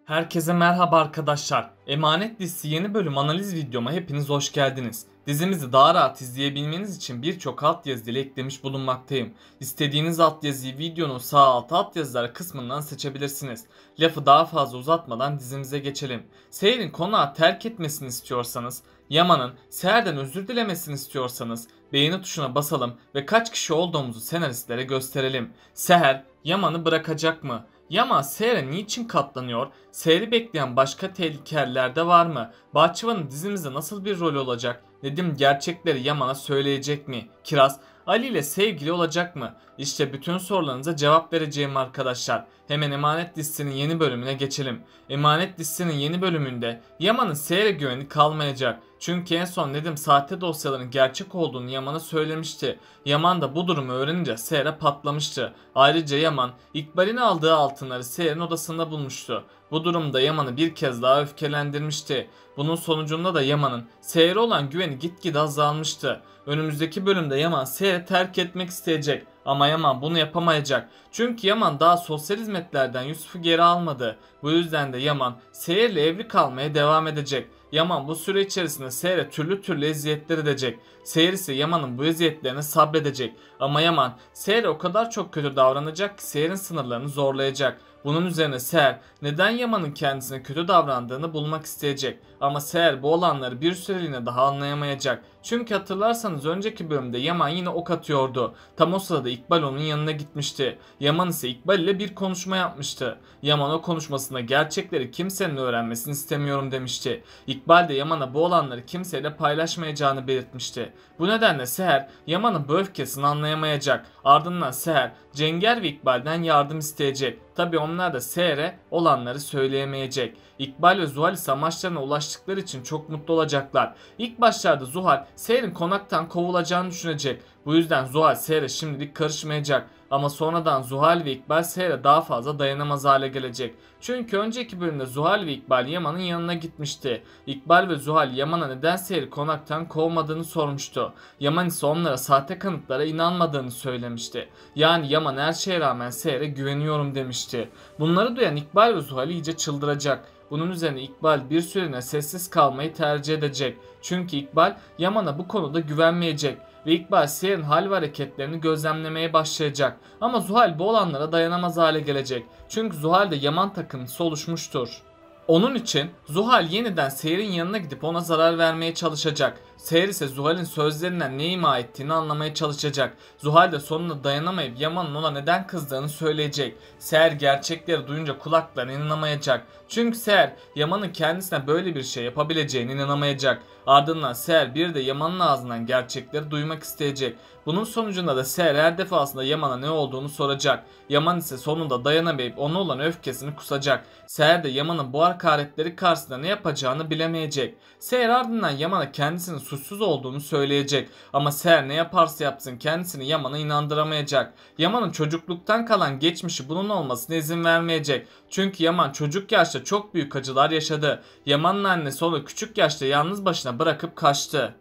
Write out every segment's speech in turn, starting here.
Herkese merhaba arkadaşlar. Emanet dizisi yeni bölüm analiz videoma hepiniz hoş geldiniz. Dizimizi daha rahat izleyebilmeniz için birçok altyazı ile eklemiş bulunmaktayım. İstediğiniz altyazıyı videonun sağ alt altyazılar kısmından seçebilirsiniz. Lafı daha fazla uzatmadan dizimize geçelim. Seher'in konağı terk etmesini istiyorsanız, Yaman'ın Seher'den özür dilemesini istiyorsanız beğeni tuşuna basalım ve kaç kişi olduğumuzu senaristlere gösterelim. Seher Yaman'ı bırakacak mı? Yaman Seher'e niçin katlanıyor? Seher'i bekleyen başka tehlikeler de var mı? Bahçıvan'ın dizimizde nasıl bir rol olacak? Nedim gerçekleri Yaman'a söyleyecek mi? Kiraz Ali ile sevgili olacak mı? İşte bütün sorularınıza cevap vereceğim arkadaşlar. Hemen Emanet dizisinin yeni bölümüne geçelim. Emanet dizisinin yeni bölümünde Yaman'ın Seher'e güveni kalmayacak. Çünkü en son Nedim sahte dosyaların gerçek olduğunu Yaman'a söylemişti. Yaman da bu durumu öğrenince Seher'e patlamıştı. Ayrıca Yaman İkbal'in aldığı altınları Seher'in odasında bulmuştu. Bu durumda Yaman'ı bir kez daha öfkelendirmişti. Bunun sonucunda da Yaman'ın Seher'e olan güveni gitgide azalmıştı. Önümüzdeki bölümde Yaman Seher'i terk etmek isteyecek. Ama Yaman bunu yapamayacak. Çünkü Yaman daha sosyal hizmetlerden Yusuf'u geri almadı. Bu yüzden de Yaman Seher'le evli kalmaya devam edecek. Yaman bu süre içerisinde Seher'e türlü eziyetler edecek. Seher ise Yaman'ın bu eziyetlerine sabredecek. Ama Yaman Seher'e o kadar çok kötü davranacak ki Seher'in sınırlarını zorlayacak. Bunun üzerine Seher neden Yaman'ın kendisine kötü davrandığını bulmak isteyecek. Ama Seher bu olanları bir süreliğine daha anlayamayacak. Çünkü hatırlarsanız önceki bölümde Yaman yine ok atıyordu. Tam o sırada İkbal onun yanına gitmişti. Yaman ise İkbal ile bir konuşma yapmıştı. Yaman o konuşmasında gerçekleri kimsenin öğrenmesini istemiyorum demişti. İkbal de Yaman'a bu olanları kimseyle paylaşmayacağını belirtmişti. Bu nedenle Seher Yaman'ın bu öfkesini anlayamayacak. Ardından Seher Cenger ve İkbal'den yardım isteyecek. Tabi onlar da Seher'e olanları söyleyemeyecek. İkbal ve Zuhal ise amaçlarına ulaştıkları için çok mutlu olacaklar. İlk başlarda Zuhal Seher'in konaktan kovulacağını düşünecek. Bu yüzden Zuhal Seher'e şimdilik karışmayacak. Ama sonradan Zuhal ve İkbal Seher'e daha fazla dayanamaz hale gelecek. Çünkü önceki bölümde Zuhal ve İkbal Yaman'ın yanına gitmişti. İkbal ve Zuhal Yaman'a neden Seher'i konaktan kovmadığını sormuştu. Yaman ise onlara sahte kanıtlara inanmadığını söylemişti. Yani Yaman her şeye rağmen Seher'e güveniyorum demişti. Bunları duyan İkbal ve Zuhal iyice çıldıracak. Bunun üzerine İkbal bir süreliğine sessiz kalmayı tercih edecek. Çünkü İkbal Yaman'a bu konuda güvenmeyecek. Ve İkbal Seher'in hal ve hareketlerini gözlemlemeye başlayacak. Ama Zuhal bu olanlara dayanamaz hale gelecek. Çünkü Zuhal de Yaman takıntısı oluşmuştur. Onun için Zuhal yeniden Seher'in yanına gidip ona zarar vermeye çalışacak. Seher ise Zuhal'in sözlerinden ne ima ettiğini anlamaya çalışacak. Zuhal de sonunda dayanamayıp Yaman'ın ona neden kızdığını söyleyecek. Seher gerçekleri duyunca kulaklarına inanamayacak. Çünkü Seher Yaman'ın kendisine böyle bir şey yapabileceğine inanamayacak. Ardından Seher bir de Yaman'ın ağzından gerçekleri duymak isteyecek. Bunun sonucunda da Seher her defasında Yaman'a ne olduğunu soracak. Yaman ise sonunda dayanamayıp ona olan öfkesini kusacak. Seher de Yaman'ın bu hakaretleri karşısında ne yapacağını bilemeyecek. Seher ardından Yaman'a kendisinin suçsuz olduğunu söyleyecek. Ama Seher ne yaparsa yapsın kendisini Yaman'a inandıramayacak. Yaman'ın çocukluktan kalan geçmişi bunun olmasına izin vermeyecek. Çünkü Yaman çocuk yaşta çok büyük acılar yaşadı. Yaman'ın annesi onu küçük yaşta yalnız başına bırakıp kaçtı.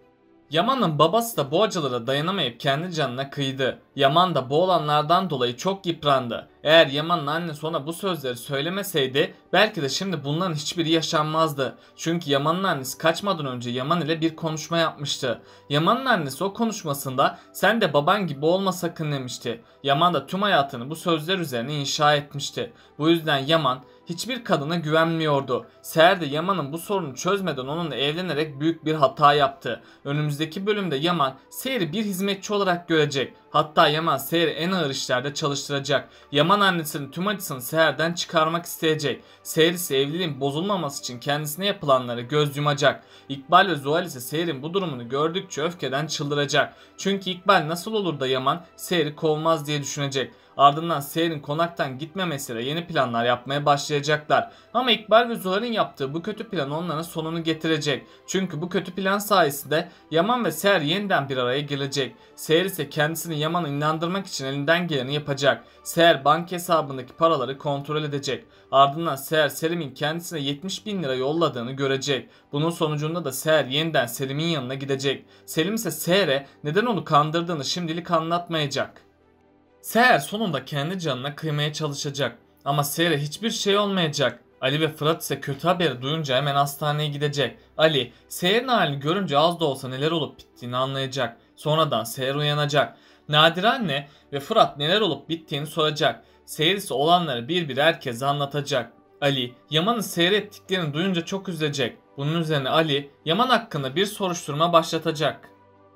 Yaman'ın babası da bu acılara dayanamayıp kendi canına kıydı. Yaman da bu olanlardan dolayı çok yıprandı. Eğer Yaman'ın annesi ona bu sözleri söylemeseydi belki de şimdi bunların hiçbiri yaşanmazdı. Çünkü Yaman'ın annesi kaçmadan önce Yaman ile bir konuşma yapmıştı. Yaman'ın annesi o konuşmasında sen de baban gibi olma sakın demişti. Yaman da tüm hayatını bu sözler üzerine inşa etmişti. Bu yüzden Yaman hiçbir kadına güvenmiyordu. Seher de Yaman'ın bu sorunu çözmeden onunla evlenerek büyük bir hata yaptı. Önümüzdeki bölümde Yaman Seher'i bir hizmetçi olarak görecek. Hatta Yaman Seher'i en ağır işlerde çalıştıracak. Yaman annesinin tüm acısını Seher'den çıkarmak isteyecek. Seher ise evliliğin bozulmaması için kendisine yapılanlara göz yumacak. İkbal ve Zuhal ise Seher'in bu durumunu gördükçe öfkeden çıldıracak. Çünkü İkbal nasıl olur da Yaman Seher'i kovmaz diye düşünecek. Ardından Seher'in konaktan gitmemesiyle yeni planlar yapmaya başlayacaklar. Ama İkbal ve Zuhal'in yaptığı bu kötü plan onların sonunu getirecek. Çünkü bu kötü plan sayesinde Yaman ve Seher yeniden bir araya gelecek. Seher ise kendisini Yaman'a inandırmak için elinden geleni yapacak. Seher banka hesabındaki paraları kontrol edecek. Ardından Seher Selim'in kendisine 70 bin lira yolladığını görecek. Bunun sonucunda da Seher yeniden Selim'in yanına gidecek. Selim ise Seher'e neden onu kandırdığını şimdilik anlatmayacak. Seher sonunda kendi canına kıymaya çalışacak. Ama Seher'e hiçbir şey olmayacak. Ali ve Fırat ise kötü haberi duyunca hemen hastaneye gidecek. Ali, Seher'in halini görünce az da olsa neler olup bittiğini anlayacak. Sonradan Seher uyanacak. Nadire anne ve Fırat neler olup bittiğini soracak. Seher ise olanları bir bir herkese anlatacak. Ali, Yaman'ın seyrettiklerini duyunca çok üzülecek. Bunun üzerine Ali, Yaman hakkında bir soruşturma başlatacak.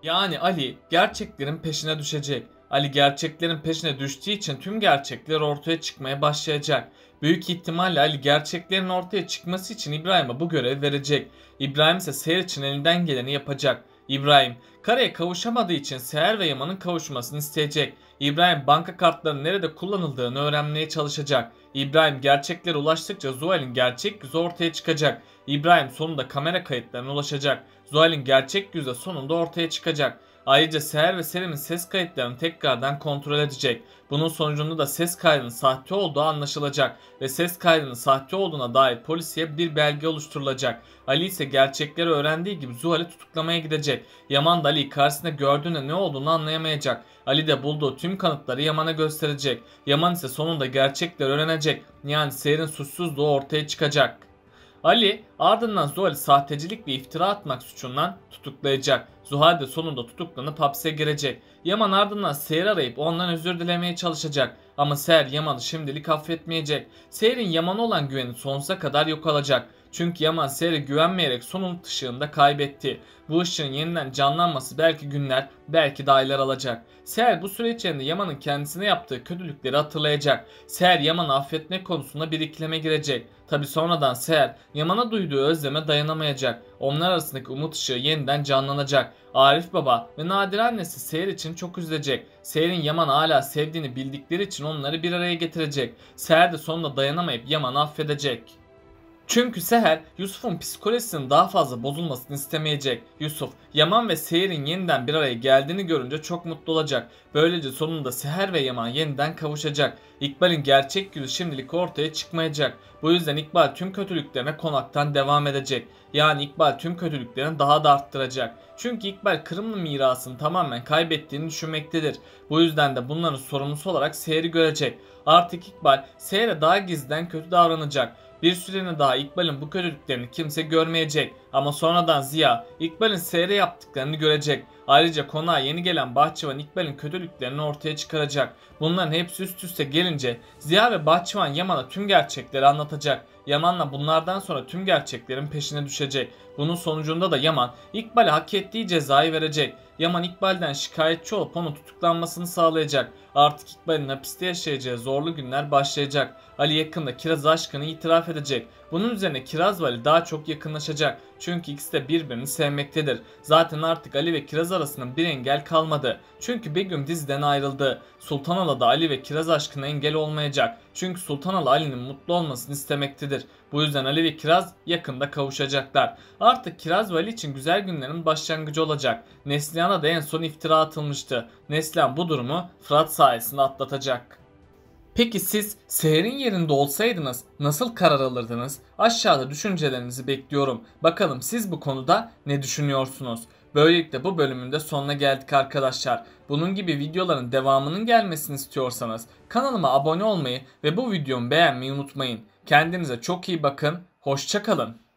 Yani Ali gerçeklerin peşine düşecek. Ali gerçeklerin peşine düştüğü için tüm gerçekler ortaya çıkmaya başlayacak. Büyük ihtimalle Ali gerçeklerin ortaya çıkması için İbrahim'e bu görev verecek. İbrahim ise Seher için elinden geleni yapacak. İbrahim, karaya kavuşamadığı için Seher ve Yaman'ın kavuşmasını isteyecek. İbrahim banka kartlarının nerede kullanıldığını öğrenmeye çalışacak. İbrahim gerçeklere ulaştıkça Zuhal'in gerçek yüzü ortaya çıkacak. İbrahim sonunda kamera kayıtlarına ulaşacak. Zuhal'in gerçek yüzü sonunda ortaya çıkacak. Ayrıca Seher ve Selim'in ses kayıtlarını tekrardan kontrol edecek. Bunun sonucunda da ses kaydının sahte olduğu anlaşılacak ve ses kaydının sahte olduğuna dair polisiye bir belge oluşturulacak. Ali ise gerçekleri öğrendiği gibi Zuhal'i tutuklamaya gidecek. Yaman da Ali'yi karşısında gördüğünde ne olduğunu anlayamayacak. Ali de bulduğu tüm kanıtları Yaman'a gösterecek. Yaman ise sonunda gerçekleri öğrenecek. Yani Seher'in suçsuzluğu ortaya çıkacak. Ali ardından Zuhal'i sahtecilik ve iftira atmak suçundan tutuklayacak. Zuhal de sonunda tutuklanıp hapse girecek. Yaman ardından Seher'i arayıp ondan özür dilemeye çalışacak. Ama Seher Yaman'ı şimdilik affetmeyecek. Seher'in Yaman'a olan güveni sonsuza kadar yok olacak. Çünkü Yaman Seher'e güvenmeyerek son umut ışığında kaybetti. Bu ışığın yeniden canlanması belki günler, belki de aylar alacak. Seher bu süre içinde Yaman'ın kendisine yaptığı kötülükleri hatırlayacak. Seher Yaman'ı affetme konusunda bir ikileme girecek. Tabi sonradan Seher Yaman'a duyduğu özleme dayanamayacak. Onlar arasındaki umut ışığı yeniden canlanacak. Arif Baba ve Nadire annesi Seher için çok üzülecek. Seher'in Yaman'ı hala sevdiğini bildikleri için onları bir araya getirecek. Seher de sonunda dayanamayıp Yaman'ı affedecek. Çünkü Seher Yusuf'un psikolojisinin daha fazla bozulmasını istemeyecek. Yusuf, Yaman ve Seher'in yeniden bir araya geldiğini görünce çok mutlu olacak. Böylece sonunda Seher ve Yaman yeniden kavuşacak. İkbal'in gerçek yüzü şimdilik ortaya çıkmayacak. Bu yüzden İkbal tüm kötülüklerine konaktan devam edecek. Yani İkbal tüm kötülüklerini daha da arttıracak. Çünkü İkbal Kırımlı mirasını tamamen kaybettiğini düşünmektedir. Bu yüzden de bunların sorumlusu olarak Seher'i görecek. Artık İkbal Seher'e daha gizliden kötü davranacak. Bir süreliğine daha İkbal'in bu kötülüklerini kimse görmeyecek. Ama sonradan Ziya İkbal'in Seher'e yaptıklarını görecek. Ayrıca konağa yeni gelen bahçıvan İkbal'in kötülüklerini ortaya çıkaracak. Bunların hepsi üst üste gelince Ziya ve bahçıvan Yaman'a tüm gerçekleri anlatacak. Yaman'la bunlardan sonra tüm gerçeklerin peşine düşecek. Bunun sonucunda da Yaman İkbal'e hak ettiği cezayı verecek. Yaman İkbal'den şikayetçi olup onun tutuklanmasını sağlayacak. Artık İkbal'in hapiste yaşayacağı zorlu günler başlayacak. Ali yakında Kiraz aşkını itiraf edecek. Bunun üzerine Kiraz ve Ali daha çok yakınlaşacak. Çünkü ikisi de birbirini sevmektedir. Zaten artık Ali ve Kiraz arasında bir engel kalmadı. Çünkü Begüm diziden ayrıldı. Sultanala da Ali ve Kiraz aşkına engel olmayacak. Çünkü Sultanala Ali'nin mutlu olmasını istemektedir. Bu yüzden Ali ve Kiraz yakında kavuşacaklar. Artık Kiraz ve Ali için güzel günlerin başlangıcı olacak. Neslihan'a da en son iftira atılmıştı. Neslihan bu durumu Fırat sayesinde atlatacak. Peki siz Seher'in yerinde olsaydınız nasıl karar alırdınız? Aşağıda düşüncelerinizi bekliyorum. Bakalım siz bu konuda ne düşünüyorsunuz? Böylelikle bu bölümün de sonuna geldik arkadaşlar. Bunun gibi videoların devamının gelmesini istiyorsanız kanalıma abone olmayı ve bu videomu beğenmeyi unutmayın. Kendinize çok iyi bakın. Hoşça kalın.